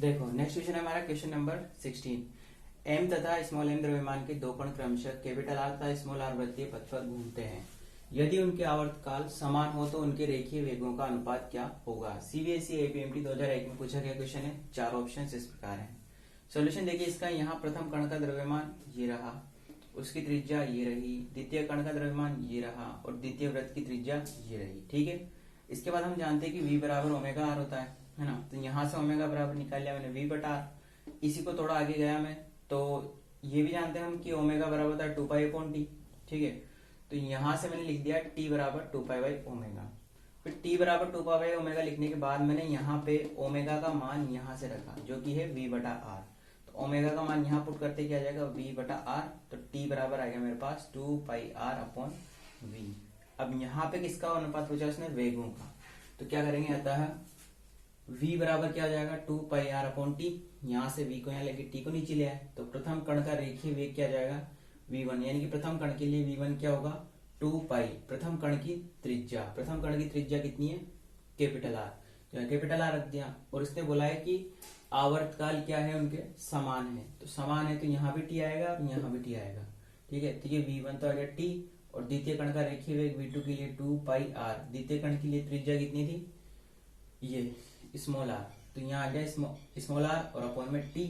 देखो next question है हमारा क्वेश्चन नंबर 16। एम तथा स्मॉल एम द्रव्यमान के दो कण क्रमशः कैपिटल आर तथा स्मॉल आर वृत्तीय पथ पर घूमते हैं। यदि उनके आवर्तकाल समान हो तो उनके रेखीय वेगों का अनुपात क्या होगा। सीबीएसई एपीएमटी 2001 में पूछा गया क्वेश्चन है। चार ऑप्शन इस प्रकार हैं। सोल्यूशन देखिए इसका। यहाँ प्रथम कण का द्रव्यमान ये रहा, उसकी त्रिज्या ये रही, द्वितीय कण का द्रव्यमान ये रहा और द्वितीय वृत्त की त्रिज्या ये रही। ठीक है। इसके बाद हम जानते हैं कि v बराबर ओमेगा आर होता है ना। तो यहाँ से ओमेगा बराबर निकाल लिया मैंने v बटा आर। इसी को थोड़ा आगे गया मैं तो ये भी जानते हैं हम कि ओमेगा बराबर होता है 2 पाई अपॉन टी। ठीक है। तो यहाँ से मैंने लिख दिया t बराबर 2 पाई बाई ओमेगा। फिर t बराबर 2 पाई बाई ओमेगा लिखने के बाद मैंने यहाँ पे ओमेगा का मान यहाँ से रखा जो कि है v बटा आर। तो ओमेगा का मान यहाँ पुट करते क्या आ जाएगा v बटा आर। तो t बराबर आ गया मेरे पास 2 पाई आर अपॉन v। अब यहाँ पे किसका अनुपात पूछा उसने, वेगों का। तो क्या करेंगे, अतः v बराबर क्या हो जाएगा 2 पाई आर अपॉन टी। यहाँ से v को यहाँ लेके t को नीचे ले आए तो प्रथम कण का रेखीय वेग क्या जाएगा v1, यानी कि प्रथम कण के लिए v1 क्या होगा 2 पाई प्रथम कण की त्रिज्या। प्रथम कण की त्रिज्या कितनी है, कैपिटल आर। तो कैपिटल आर रख दिया और उसने बोला है कि आवर्तकाल क्या है उनके समान है। तो समान है तो यहाँ भी t आएगा और यहाँ भी t आएगा। ठीक है। तो ये v1 तो आ गया t और द्वितीय कण का रेखीय वेग v2 के लिए 2 पाई आर। द्वितीय कण के लिए त्रिज्या कितनी थी, ये स्मॉल आर। तो यहाँ आ गया स्मॉल आर और अपॉन में टी।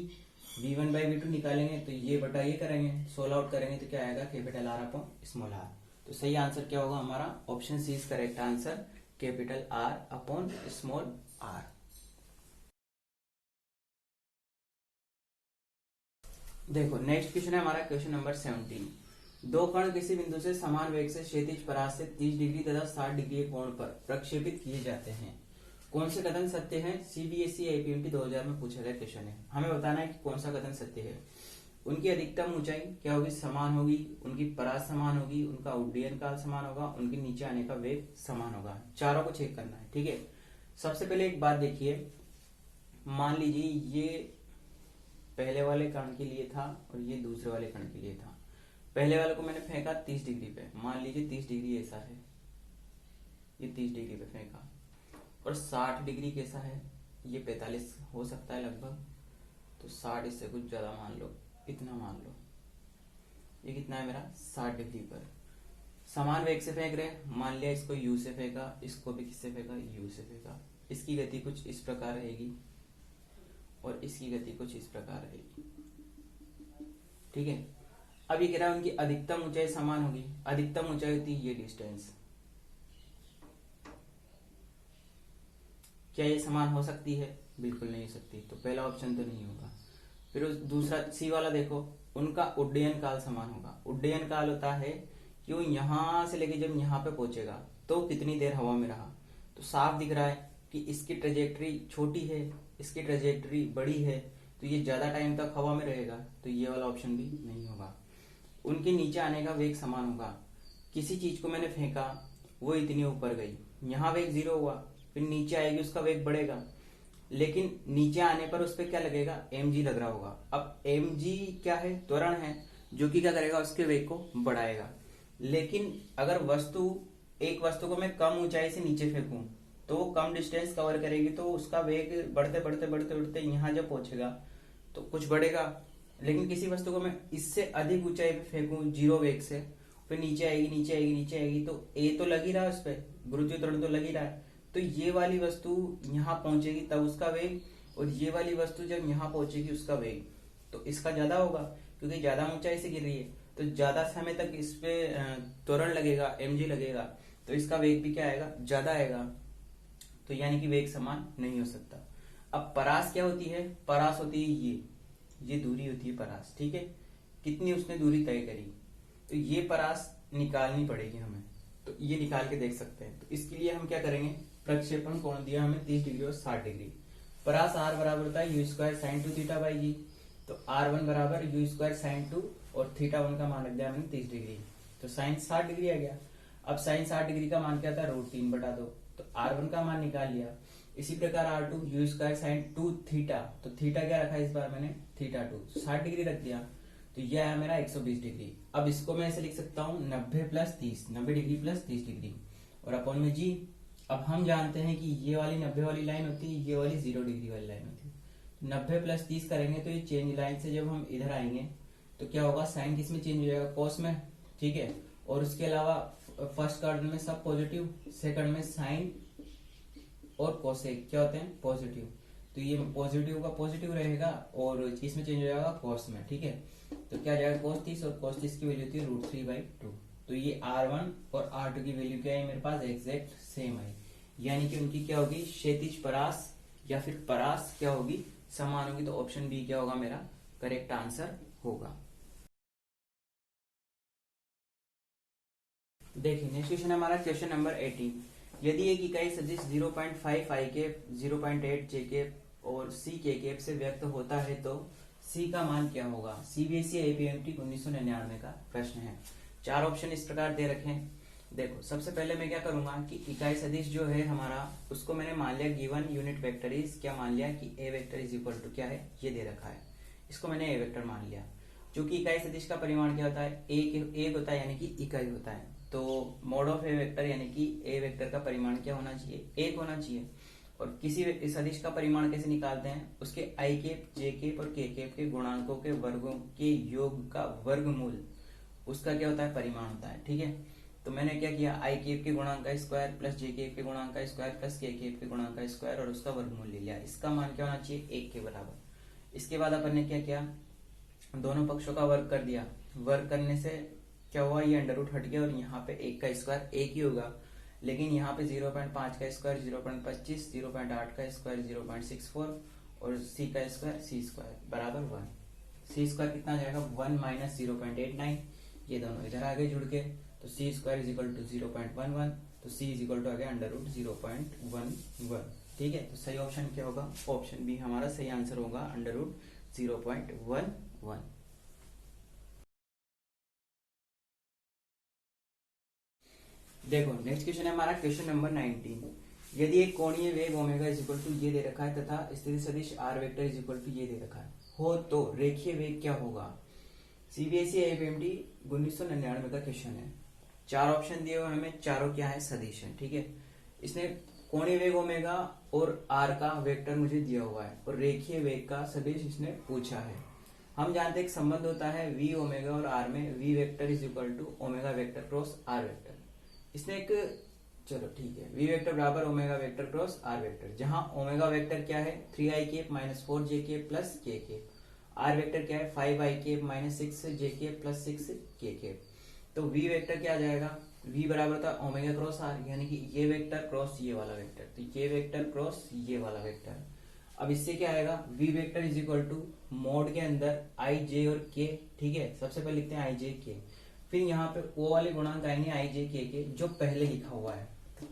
v1 बाई v2 निकालेंगे तो ये बटा ये करेंगे, सोल्व आउट करेंगे तो क्या आएगा capital R upon small R. तो सही आंसर क्या होगा हमारा, option C is correct answer, capital R upon small R. देखो नेक्स्ट क्वेश्चन है हमारा क्वेश्चन नंबर 17। दो कण किसी बिंदु से समान वेग से क्षैतिज परास से 30 डिग्री तथा 60 डिग्री कोण पर प्रक्षेपित किए जाते हैं। कौन से कथन सत्य है। सीबीएसई आईपीएमटी 2000 में पूछा गया क्वेश्चन है। हमें बताना है कि कौन सा कथन सत्य है। उनकी अधिकतम ऊंचाई क्या होगी, समान होगी। उनकी परास समान होगी। उनका उड्डयन काल समान होगा। उनके नीचे आने का वेग समान होगा। चारों को चेक करना है। ठीक है। सबसे पहले एक बात देखिए, मान लीजिए ये पहले वाले कण के लिए था और ये दूसरे वाले कण के लिए था। पहले वाले को मैंने फेंका 30 डिग्री पे, मान लीजिए 30 डिग्री ऐसा है, ये 30 डिग्री पे फेंका। और 60 डिग्री कैसा है, ये 45 हो सकता है लगभग। तो 60 इससे कुछ ज्यादा मान लो, इतना मान लो। ये कितना है मेरा 60 डिग्री पर। समान वेग से फेंक रहे, मान लिया इसको u से फेंका, इसको भी किससे फेंका, u से फेंका। इसकी गति कुछ इस प्रकार रहेगी और इसकी गति कुछ इस प्रकार रहेगी। ठीक है। अब ये कह रहा है उनकी अधिकतम ऊंचाई समान होगी। अधिकतम ऊंचाई होती है ये डिस्टेंस। क्या ये समान हो सकती है, बिल्कुल नहीं हो सकती। तो पहला ऑप्शन तो नहीं होगा। फिर दूसरा सी वाला देखो, उनका उड्डयन काल समान होगा। उड्डयन काल होता है कि वो यहां से लेके जब यहाँ पे पहुंचेगा तो कितनी देर हवा में रहा। तो साफ दिख रहा है कि इसकी ट्रेजेक्टरी छोटी है, इसकी ट्रेजेक्टरी बड़ी है, तो ये ज्यादा टाइम तक हवा में रहेगा। तो ये वाला ऑप्शन भी नहीं होगा। उनके नीचे आने का वेग समान होगा। किसी चीज को मैंने फेंका, वो इतनी ऊपर गई, यहाँ वेग 0 हुआ, फिर नीचे आएगी उसका वेग बढ़ेगा, लेकिन नीचे आने पर उस पर क्या लगेगा, mg लग रहा होगा। अब mg क्या है, त्वरण है, जो कि क्या करेगा उसके वेग को बढ़ाएगा। लेकिन अगर एक वस्तु को मैं कम ऊंचाई से नीचे फेंकूं तो वो कम डिस्टेंस कवर करेगी, तो उसका वेग बढ़ते बढ़ते बढ़ते बढ़ते यहाँ जब पहुंचेगा तो कुछ बढ़ेगा। लेकिन किसी वस्तु को मैं इससे अधिक ऊंचाई पे फेंकूं 0 वेग से, फिर नीचे आएगी नीचे आएगी नीचे आएगी, तो ए तो लग ही रहा है उस पर, गुरुत्वीय त्वरण तो लग ही रहा है। तो ये वाली वस्तु यहाँ पहुंचेगी तब उसका वेग, और ये वाली वस्तु जब यहाँ पहुंचेगी उसका वेग तो इसका ज्यादा होगा, क्योंकि ज्यादा ऊंचाई से गिर रही है तो ज्यादा समय तक इस पे त्वरण लगेगा, mg लगेगा, तो इसका वेग भी क्या आएगा, ज्यादा आएगा। तो यानी कि वेग समान नहीं हो सकता। अब परास क्या होती है, परास होती है ये दूरी होती है परास। ठीक है। कितनी उसने दूरी तय करी, तो ये परास निकालनी पड़ेगी हमें। तो ये निकाल के देख सकते हैं। तो इसके लिए हम क्या करेंगे, प्रक्षेपण कोण दिया हमें 30 डिग्री और 60 डिग्री। परास r बराबर होता है u² sin 2 थीटा बाई जी। तो r1 बराबर u² sin 2 और θ1 का मान रख दिया हमने 30 डिग्री। तो साइन 60 डिग्री आ गया। अब साइन 60 डिग्री का मान क्या था, √3/2। तो r1 का मान निकाल लिया। इसी प्रकार r2 u² sin 2 थीटा, तो थीटा क्या रखा इस बार मैंने, θ2 60 डिग्री रख दिया। तो यह है मेरा 120 डिग्री। अब इसको मैं ऐसे लिख सकता हूँ 90 + 30, 90 डिग्री + 30 डिग्री और अपॉन में जी। अब हम जानते हैं कि ये वाली 90 वाली लाइन होती है, ये वाली 0 डिग्री वाली लाइन होती है। 90 प्लस 30 करेंगे तो ये चेंज लाइन से जब हम इधर आएंगे तो क्या होगा, साइन किस में चेंज हो जाएगा, कॉस में, ठीक है। और उसके अलावा फर्स्ट क्वाड्रेंट में सब पॉजिटिव, सेकंड में साइन और कोसेक क्या होते हैं, पॉजिटिव। तो ये पॉजिटिव का पॉजिटिव रहेगा और इसमें चेंज हो जाएगा कॉस में, ठीक है। तो क्या जाएगा cos 30 और cos 30 की वैल्यू होती है √3/2। तो ये R1 और R2 की वैल्यू क्या है मेरे पास, एग्जैक्ट सेम है, यानी कि उनकी क्या होगी, क्षैतिज परास या फिर परास क्या होगी, समान होगी। तो ऑप्शन बी क्या होगा मेरा करेक्ट आंसर होगा। देखिए नेक्स्ट क्वेश्चन है हमारा क्वेश्चन नंबर 18। यदि एक इकाई सदिश 0.5 i के 0.8 j के और c के से व्यक्त होता है तो c का मान क्या होगा। सीबीएसई APMT 1999 का प्रश्न है। चार ऑप्शन इस प्रकार दे रखे हैं। देखो सबसे पहले मैं क्या करूंगा कि इकाई सदिश जो है हमारा उसको मैंने मान लिया गिवन यूनिट वेक्टर इज, क्या मान लिया कि a vector is equal to क्या है, ये दे रखा है, इसको मैंने a वेक्टर मान लिया। क्योंकि इकाई सदिश का परिमाण क्या होता है, एक होता है यानी कि इकाई होता है। तो मोड ऑफ ए वेक्टर यानी कि ए वेक्टर का परिमाण क्या होना चाहिए, एक होना चाहिए। और किसी सदिश का परिमाण कैसे निकालते हैं, उसके आई केप, जे केप और के केप के गुणांकों के वर्गों के योग का वर्गमूल उसका क्या होता है, परिमाण होता है, ठीक है। तो मैंने क्या किया, आई केप के गुणांक का स्क्वायर प्लस जे केप के गुणांक का स्क्वायर प्लस के केप के गुणांक का स्क्वायर और उसका वर्गमूल ले लिया। इसका मान क्या होना चाहिए, एक के बराबर। इसके बाद अपन ने क्या किया, दोनों पक्षों का वर्ग कर दिया। वर्ग करने से क्या हुआ, ये अंडर रूट हट गया और यहाँ पे एक का स्क्वायर एक ही होगा। लेकिन यहाँ पे 0.5 का स्क्वायर 0.25, 0.8 का स्क्वायर 0.64 और c का स्क्वायर c स्क्वायर बराबर 1। c स्क्वायर कितना जाएगा, 1 माइनस 0.89, ये दोनों इधर आ गए जुड़ के। तो c square is equal to 0.11, तो c इज इक्वल टू आ गया अंडर रूट 0.11, ठीक है। तो सही ऑप्शन क्या होगा, ऑप्शन बी हमारा सही आंसर होगा अंडर रूट 0.11। देखो नेक्स्ट क्वेश्चन है हमारा क्वेश्चन नंबर 19। यदि एक कोणीय वेग ओमेगा इज इक्वल टू ये दे रखा है तथा स्थिति सदिश R vector is equal to ये दे रखा है हो तो रेखीय वेग क्या होगा। सीबीएसई APMT 1999 का क्वेश्चन है। चार ऑप्शन दिए हुए हमें, चारों क्या है, सदिश है, ठीक है। इसने कोणीय वेग ओमेगा और आर का वेक्टर मुझे दिया हुआ है और रेखीय वेग का सदिश इसने पूछा है। हम जानते हैं एक संबंध होता है वी ओमेगा और आर में, v vector is equal to omega vector cross r vector. इसने एक, चलो ठीक है, वी वेक्टर बराबर omega vector cross r vector, जहां ओमेगा वेक्टर क्या है 3i cap minus 4j cap plus k cap, r vector क्या है 5i cap minus 6j cap plus 6k cap. तो वी वेक्टर क्या आ जाएगा, v बराबर था ओमेगा क्रॉस आर, यानी कि ये वेक्टर क्रॉस ये वाला वेक्टर, तो ये वेक्टर क्रॉस ये वाला वेक्टर। अब इससे क्या आएगा, v vector is equal to mod के अंदर i j और k, ठीक है। सबसे पहले लिखते हैं i j k, फिर यहाँ पे वो वाले गुणांक आएंगे आई जे के जो पहले लिखा हुआ है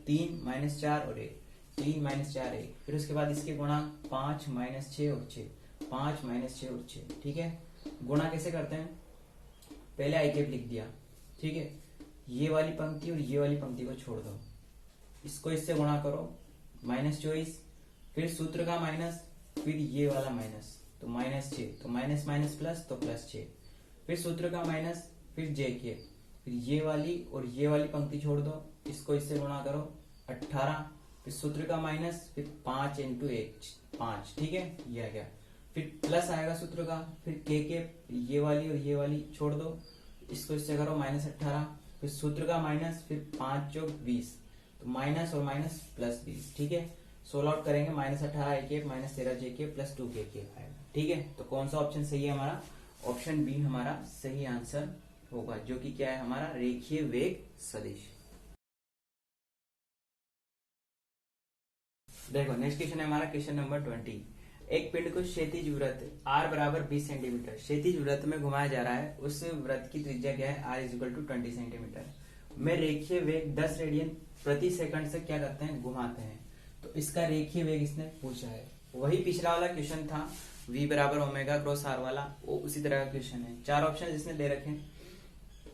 3 माइनस 4 और 1, 3 माइनस 4 1, फिर उसके बाद इसके गुणांक 5 माइनस 6 और 6, 5 माइनस 6 और 6, ठीक है। गुणा कैसे करते हैं, पहले आई कैप लिख दिया, ठीक है। ये वाली पंक्ति और ये वाली पंक्ति को छोड़ दो, इसको इससे गुणा करो -24, फिर सूत्र का माइनस, फिर ये वाला माइनस, तो -6, तो माइनस माइनस प्लस तो +6, फिर सूत्र का माइनस, फिर जे के, फिर ये वाली और ये वाली पंक्ति छोड़ दो, इसको इससे गुणा करो 18, फिर सूत्र का माइनस, फिर 5 इंटू 1 5, ठीक है, ये आ गया। फिर प्लस आएगा सूत्र का, फिर के ये वाली और ये वाली छोड़ दो, इसको इससे करो -18, फिर सूत्र का माइनस, फिर 5 चौक 20, तो माइनस और माइनस +20, ठीक है। सोल्व आउट करेंगे -18 आई के -13 जे के प्लस 2 के आएगा, ठीक है। तो कौन सा ऑप्शन सही है हमारा, ऑप्शन बी हमारा सही आंसर होगा, जो कि क्या है हमारा रेखीय वेग सदिश। देखो नेक्स्ट क्वेश्चन है हमारा क्वेश्चन नंबर 20। एक पिंड को क्षैतिज वृत्त r बराबर 20 सेंटीमीटर क्षैतिज वृत्त में घुमाया जा रहा है, उस वृत्त की त्रिज्या क्या है, r is equal to 20 centimetre में रेखीय वेग 10 रेडियन प्रति सेकंड से क्या करते हैं, घुमाते हैं। तो इसका रेखीय वेग इसने पूछा है, वही पिछला वाला क्वेश्चन था v बराबर ओमेगा क्रॉस r वाला, वो उसी तरह का क्वेश्चन है। चार ऑप्शन इसने दे रखे हैं।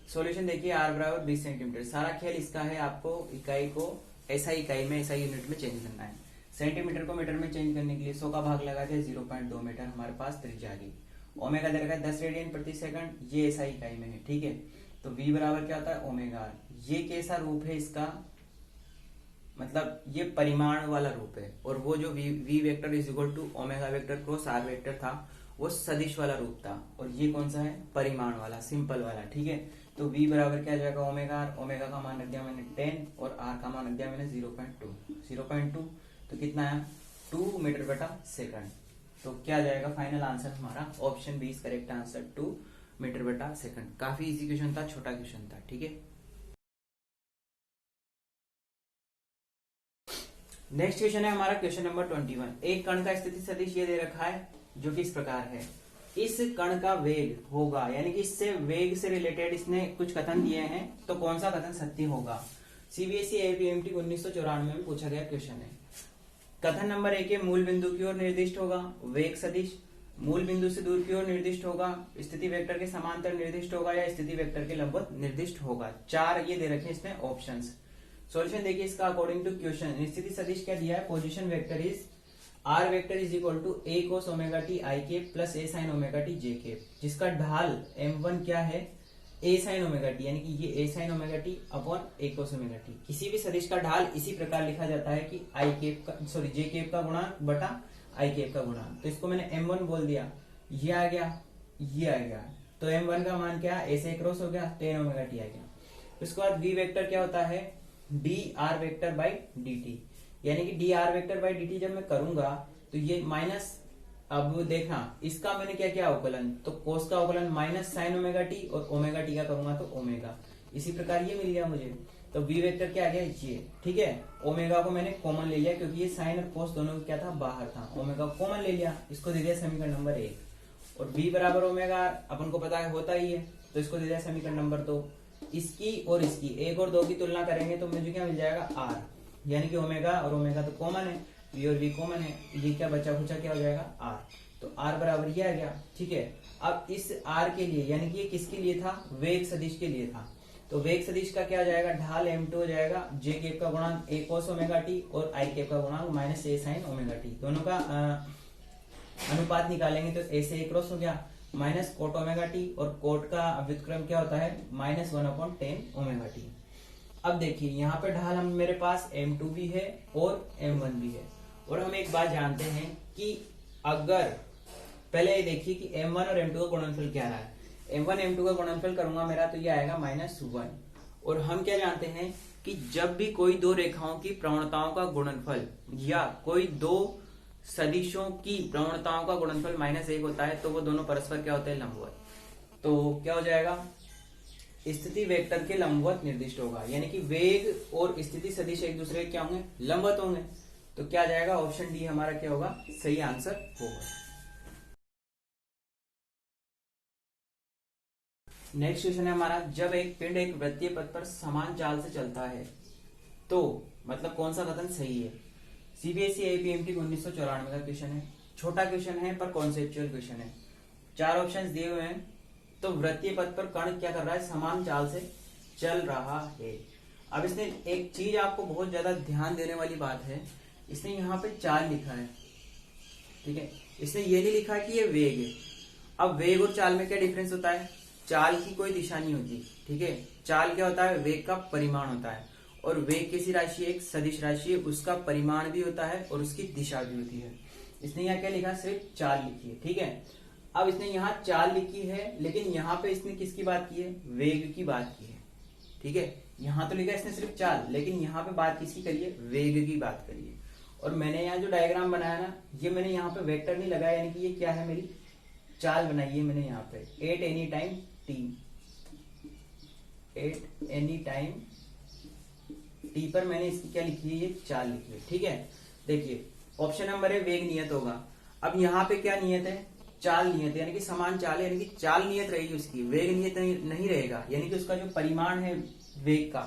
सॉल्यूशन देखिए, r बराबर 20 सेंटीमीटर, सारा खेल इसका है, आपको इकाई को ऐसा इकाई में ऐसा यूनिट में चेंज करना है। सेंटीमीटर को मीटर में चेंज करने के लिए 100 का भाग लगा के 0.2 मीटर हमारे पास त्रिज्या आ गई। ओमेगा दे रखा है 10 रेडियन प्रति सेकंड, ये ऐसा इकाई में है, ठीक है। तो v बराबर क्या होता है ओमेगा r। ये कैसा रूप है इसका, मतलब ये परिमाण वाला रूप है, और वो जो v vector is equal to omega vector cross r vector था वो सदिश वाला रूप था, और ये कौन सा है, परिमाण वाला, सिंपल वाला। ठीक है, तो v बराबर क्या आ जाएगा, ओमेगा r, ओमेगा का मान रख दिया मैंने 10 और r का मान रख दिया मैंने 0.2, तो कितना है 2 मीटर बटा सेकंड। तो क्या जाएगा फाइनल आंसर हमारा option B is correct answer, 2 metre बटा सेकंड। काफी इजी क्वेश्चन था, छोटा क्वेश्चन था। ठीक है, नेक्स्ट क्वेश्चन है हमारा क्वेश्चन नंबर 21। एक कण का स्थिति सदिश ये दे रखा है जो कि इस प्रकार है, इस कण का वेग होगा, यानी कि इससे वेग से रिलेटेड इसने कुछ कथन दिए हैं, तो कौन सा कथन सत्य होगा। सीबीएसई एपीएमटी 1994 में पूछा गया क्वेश्चन है। कथन नंबर 1 है मूल बिंदु की ओर निर्दिष्ट होगा वेग सदिश, मूल बिंदु से दूर की ओर निर्दिष्ट होगा, स्थिति वेक्टर के समांतर निर्दिष्ट होगा, या स्थिति वेक्टर के लंबवत निर्दिष्ट होगा। 4 ये दे रखे इसमें ऑप्शंस। सॉल्यूशन देखिए इसका अकॉर्डिंग टू क्वेश्चन। स्थिति सदिश क्या दिया है, position vector is r vector is equal to a cos omega t i cap plus a sine omega t j cap, जिसका ढाल m1 क्या है, ए साइन ओमेगा टी, यानी कि ये ए साइन ओमेगा टी अपॉन ए कोस ओमेगा टी। किसी भी सदिश का ढाल इसी प्रकार लिखा जाता है कि आई केप का सॉरी जे केप का गुणांक बटा आई केप का गुणांक। तो इसको मैंने m1 बोल दिया, ये आ गया, ये आ गया, तो m1 का मान क्या, ए से क्रॉस हो गया, टेन ओमेगा टी आ गया। उसके बाद v वेक्टर क्या होता है, D R vector by D T, यानी कि D R vector by D T जब मैं करूंगा तो ये माइनस, अब देखना इसका मैंने क्या किया अवकलन, तो कोस का अवकलन माइनस साइन ओमेगा टी, और ओमेगा टी का करूंगा तो ओमेगा, इसी प्रकार ये मिल गया मुझे। तो v वेक्टर क्या आ गया ये, ठीक है। ओमेगा को मैंने कॉमन ले लिया क्योंकि ये साइन और कोस दोनों क्या था, बाहर था, ओमेगा को कॉमन ले लिया, इसको दे दिया समीकरण नंबर 1। और v बराबर ओमेगा आर अपन को पता है होता ही है, तो इसको दे दिया समीकरण नंबर 2। इसकी और इसकी 1 और 2 की तुलना करेंगे तो मुझे क्या मिल जाएगा, r, यानी कि ओमेगा और ओमेगा तो कॉमन है, v और v कॉमन है, ये क्या बचा खुचा क्या हो जाएगा r, तो r बराबर ये आ गया। ठीक है, अब इस r के लिए, यानी कि ये किसके लिए था, वेग सदिश के लिए था, तो वेग सदिश का क्या आ जाएगा, ढाल m2 हो जाएगा, j केप का गुणांक a cos ओमेगा t और i केप का गुणांक minus a sin omega t, दोनों का अनुपात निकालेंगे तो a से a क्रॉस हो गया, माइनस कोट ओमेगा टी, और कोट का व्युत्क्रम क्या होता है, माइनस 1/10 ओमेगा टी। अब देखिए यहाँ पे ढाल हम मेरे पास m2 भी है और m1 भी है, और हम एक बात जानते हैं कि अगर पहले ये देखिए कि m1 और m2 का गुणनफल क्या रहा है, m1 m2 का गुणनफल करूंगा मेरा तो ये आएगा -1। और हम क्या जानते हैं कि जब भी कोई दो रेखाओं की प्रवणताओं का गुणनफल या कोई दो सदिशों की प्रवणताओं का गुणनफल -1 होता है तो वो दोनों परस्पर क्या होते हैं, लंबवत। तो क्या हो जाएगा, स्थिति वेक्टर के लंबवत निर्दिष्ट होगा, यानी कि वेग और स्थिति सदिश एक दूसरे के क्या होंगे, लंबवत होंगे। तो क्या जाएगा, ऑप्शन डी हमारा क्या होगा, सही आंसर होगा। नेक्स्ट क्वेश्चन है हमारा, जब एक पिंड एक वृत्तीय पथ पर समान चाल से चलता है तो मतलब कौन सा कथन सही है। सीबीएसई एपीएमटी 1994 का क्वेश्चन है, छोटा क्वेश्चन है पर कॉन्सेप्चुअल क्वेश्चन है। 4 ऑप्शंस दिए हुए हैं, तो वृत्तीय पथ पर कण क्या कर रहा है, समान चाल से चल रहा है। अब इसने एक चीज आपको बहुत ज्यादा ध्यान देने वाली बात है, इसने यहाँ पे चाल लिखा है, ठीक है, इसने ये नहीं लिखा कि ये वेग है। अब वेग और चाल में क्या डिफरेंस होता है, चाल की कोई दिशा नहीं होती, ठीक है। चाल क्या होता है, वेग का परिमाण होता है, और वेग कैसी राशि है, एक सदिश राशि है, उसका परिमाण भी होता है और उसकी दिशा भी होती है। इसने यहाँ क्या लिखा, सिर्फ चाल लिखी है, ठीक है। अब इसने यहाँ चाल लिखी है, लेकिन यहाँ पे इसने किसकी बात की है, वेग की बात की है, ठीक है। यहाँ तो लिखा इसने सिर्फ चाल, लेकिन यहाँ पे बात किसकी करी है, वेग की बात करी है। और मैंने यहाँ जो डायग्राम बनाया ना, ये मैंने यहाँ पे वेक्टर नहीं लगाया, यानी कि ये क्या है, मेरी चाल बनाई है मैंने यहाँ पे, at any time T, at any time T पर मैंने इसकी क्या लिखी है, ये चाल लिखी है, ठीक है। देखिए ऑप्शन नंबर है वेग नियत होगा। अब यहाँ पे क्या नियत है, चाल नियत है, यानी कि समान चाल है, यानी कि चाल नियत रहेगी उसकी, वेग नियत नहीं रहेगा, यानी कि उसका जो परिमाण है वेग का,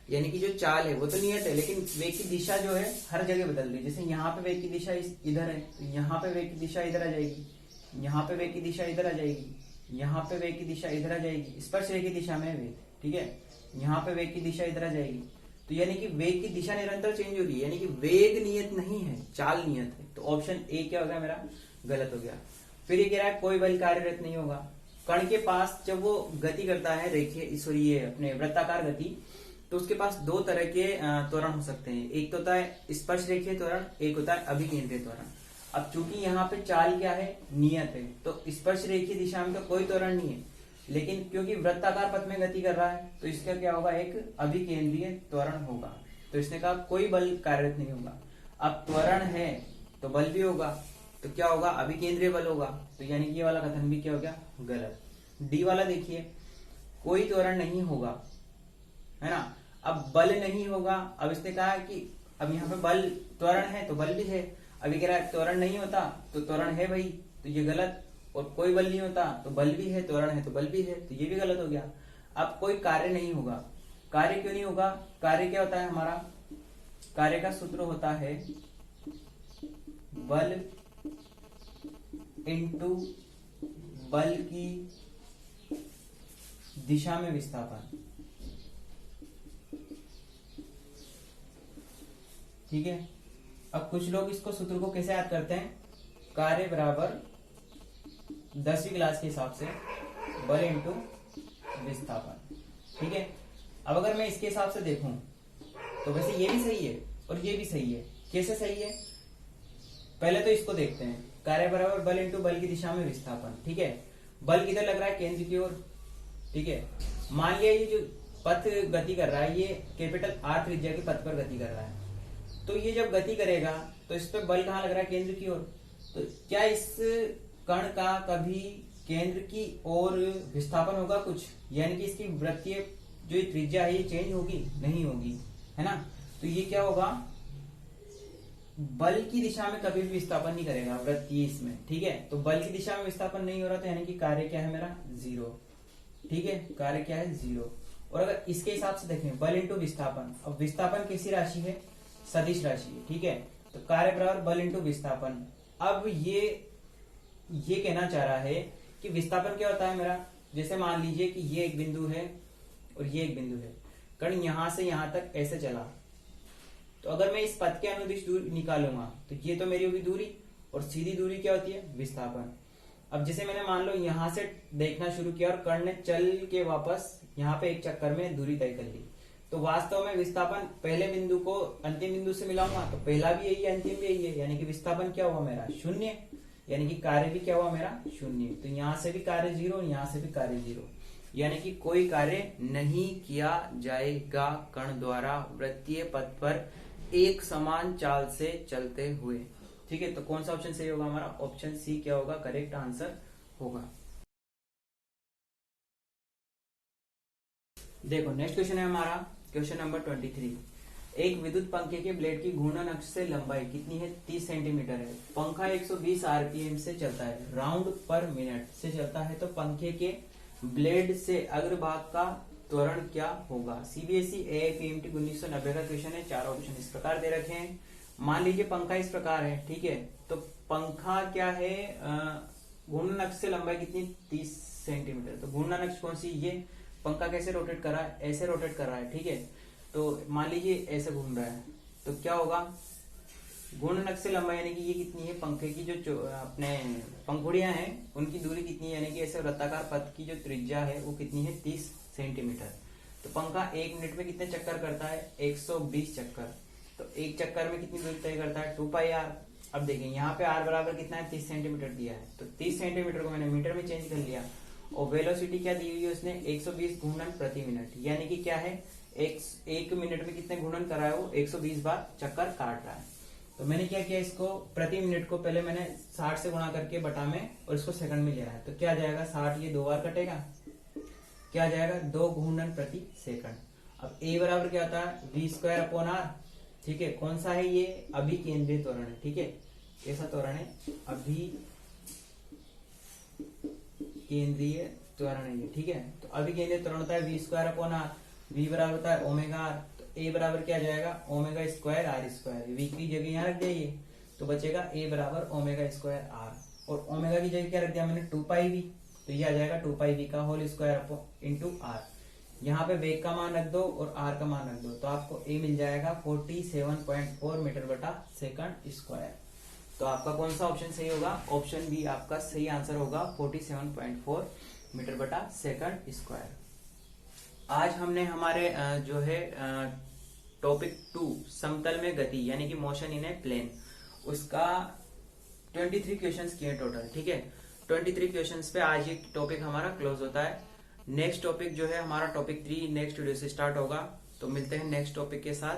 यानी कि जो चाल है वो तो नियत है, लेकिन वेग की दिशा जो है हर जगह बदल रही है। जैसे यहाँ पे वेग की दिशा इधर है, तो यहाँ पे वेग की दिशा इधर आ जाएगी, यहाँ पे वेग की दिशा इधर आ जाएगी, यहाँ पे वेग की दिशा इधर आ जाएगी, स्पर्श रेखा की दिशा में वेग, ठीक है। यहाँ पे वेग की दिशा इधर आ जाएगी, तो यानी कि वेग की दिशा निरंतर चेंज हो रही है, यानी कि वेग नियत नहीं है, चाल नियत है। तो ऑप्शन ए क्या हो गया मेरा, गलत हो गया। फिर ये कह रहा है कोई बल कार्यरत नहीं होगा। कण के पास जब वो गति करता है, रेखीय सॉरी ये अपने वृत्ताकार गति, तो उसके पास दो तरह के त्वरण हो सकते हैं। एक तो होता है स्पर्श रेखीय त्वरण, एक होता है अभिकेंद्रीय त्वरण। अब चूंकि यहाँ पे चाल क्या है, नियत है, तो स्पर्श रेखीय दिशा में तो कोई त्वरण नहीं है, लेकिन क्योंकि वृत्ताकार पथ में गति कर रहा है तो इसका क्या होगा, एक अभिकेंद्रीय त्वरण होगा। तो इसने कहा कोई बल कार्यरत नहीं होगा। अब त्वरण है तो बल भी होगा, तो क्या होगा, अभिकेंद्रीय बल होगा। तो यानी कि ये वाला कथन भी क्या हो गया, गलत। डी वाला देखिए, कोई त्वरण नहीं होगा, है ना। अब बल नहीं होगा, अब इसने कहा कि अब यहाँ पे बल त्वरण है तो बल भी है, अभी कह रहा है त्वरण नहीं होता तो त्वरण है भाई, तो ये गलत। और कोई बल नहीं होता तो बल भी है, त्वरण है तो बल भी है, तो ये भी गलत हो गया। अब कोई कार्य नहीं होगा, कार्य क्यों नहीं होगा, कार्य क्या होता है हमारा, कार्य का सूत्र होता है बल इंटू बल की दिशा में विस्थापन। ठीक है। अब कुछ लोग इसको सूत्र को कैसे याद करते हैं, कार्य बराबर 10वीं क्लास के हिसाब से बल इंटू विस्थापन। ठीक है। अब अगर मैं इसके हिसाब से देखूं तो वैसे ये भी सही है और ये भी सही है। कैसे सही है, पहले तो इसको देखते हैं, कार्य बराबर बल इंटू बल की दिशा में विस्थापन। ठीक है। बल किधर लग रहा है, केंद्र की ओर। ठीक है। मान लिया ये जो पथ गति कर रहा है ये कैपिटल आर त्रिज्या के पथ पर गति कर रहा है, तो ये जब गति करेगा तो इस पर बल कहाँ लग रहा है, केंद्र की ओर। तो क्या इस कण का कभी केंद्र की ओर विस्थापन होगा कुछ, यानी कि इसकी वृत्तीय जो ये त्रिज्या है ये चेंज होगी, नहीं होगी, है ना। तो ये क्या होगा, बल की दिशा में कभी भी विस्थापन नहीं करेगा वृत्तीय इसमें। ठीक है। तो बल की दिशा में विस्थापन नहीं हो रहा, तो यानी कि कार्य क्या है मेरा, 0। ठीक है, कार्य क्या है, 0। और अगर इसके हिसाब से देखें, बल इंटू विस्थापन, अब विस्थापन कैसी राशि है, सदिश राशि है। ठीक है। तो कार्य बराबर बल इंटू विस्थापन। अब ये कहना चाह रहा है कि विस्थापन क्या होता है मेरा, जैसे मान लीजिए कि ये एक बिंदु है और ये एक बिंदु है, कण यहां से यहां तक ऐसे चला, तो अगर मैं इस पथ के अनुदिश दूरी निकालूंगा तो ये तो मेरी होगी दूरी, और सीधी दूरी क्या होती है, विस्थापन। अब जैसे मैंने मान लो यहां से देखना शुरू किया और कण ने चल के वापस यहाँ पे एक चक्कर में दूरी तय कर ली, तो वास्तव में विस्थापन पहले बिंदु को अंतिम बिंदु से मिलाऊंगा तो पहला भी यही है, अंतिम भी यही है, यानी कि विस्थापन क्या हुआ मेरा, 0, यानी कि कार्य भी क्या हुआ मेरा, 0। तो यहां से भी कार्य 0, यहां से भी कार्य 0, यानी कि कोई कार्य नहीं किया जाएगा कण द्वारा वृत्तीय पथ पर एक समान चाल से चलते हुए। ठीक है। तो कौन सा ऑप्शन सही होगा हमारा, ऑप्शन सी क्या होगा, करेक्ट आंसर होगा। देखो नेक्स्ट क्वेश्चन है हमारा क्वेश्चन नंबर 23। एक विद्युत पंखे के ब्लेड की घूर्णन अक्ष से लंबाई कितनी है, 30 सेंटीमीटर है। पंखा 120 आरपीएम से चलता है, राउंड पर मिनट से चलता है, तो पंखे के ब्लेड से अग्रभाग का त्वरण क्या होगा। सीबीएसई एआईपीएमटी 1990 का क्वेश्चन है। 4 ऑप्शन इस प्रकार दे रखे हैं। मान लीजिए पंखा इस प्रकार है, ठीक है। तो पंखा क्या है, घूर्णन अक्ष से लंबाई कितनी, 30 सेंटीमीटर। तो घूर्णन अक्ष कौन सी, ये पंखा कैसे रोटेट कर रहा है, ऐसे रोटेट कर रहा है, ठीक है। तो मान लीजिए ऐसे घूम रहा है, तो क्या होगा, घूर्णन अक्ष से लंबाई यानी कि ये कितनी है, पंखे की जो अपने पंखुड़ियां हैं उनकी दूरी कितनी है, यानी कि ऐसे वृत्ताकार पथ की जो त्रिज्या है वो कितनी है, 30 सेंटीमीटर। तो पंखा 1 मिनट में कितने चक्कर करता है, 120 चक्कर। तो एक चक्कर में कितनी दूरी तय करता है, 2πr। अब देखिए यहाँ पे r बराबर कितना है, 30 सेंटीमीटर दिया है, तो 30 सेंटीमीटर को मैंने मीटर में चेंज कर लिया, और वेलोसिटी क्या दी हुई है उसने, 120 घूर्णन प्रति मिनट, यानी कि क्या है, एक मिनट में कितने घूर्णन कर रहा है वो, 120 बार चक्कर काट रहा है। तो मैंने क्या किया, इसको प्रति मिनट को पहले मैंने 60 से गुणा करके बटा में, और इसको सेकंड में ले रहा है, तो क्या जाएगा, 60 ये 2 बार कटेगा, क्या जाएगा, 2 घूर्णन प्रति सेकंड। अब a बराबर क्या होता है, v²/r। ठीक है, कौन सा है ये, अभिकेंद्रीय त्वरण है, ठीक है। कैसा त्वरण है, अभिकेंद्रीय त्वरण है ये, ठीक है। तो अभिकेंद्रीय त्वरण होता है v²/r, v बराबर होता है ω/r। तो a बराबर क्या जाएगा, ω²r², v की जगह यहाँ रख दिया, तो बचेगा a बराबर ω²r, और ओमेगा की जगह क्या रख दिया मैंने, 2πv, तो ये आ जाएगा 2πv का होल स्क्वायर इंटू r। यहाँ पे वेग का मान रख दो और r का मान रख दो, तो आपको a मिल जाएगा 47.4 मीटर बटा सेकंड स्क्वायर। तो आपका कौन सा ऑप्शन सही होगा, ऑप्शन बी आपका सही आंसर होगा, 47.4 मीटर बटा सेकंड स्क्वायर। आज हमने हमारे जो है टॉपिक 2 समतल में गति यानी कि मोशन इन ए प्लेन, उसका 23 क्वेश्चंस किए टोटल। ठीक है, 23 क्वेश्चंस पे आज ये टॉपिक हमारा क्लोज होता है। नेक्स्ट टॉपिक जो है हमारा टॉपिक 3 नेक्स्ट वीडियो से स्टार्ट होगा। तो मिलते हैं नेक्स्ट टॉपिक के साथ।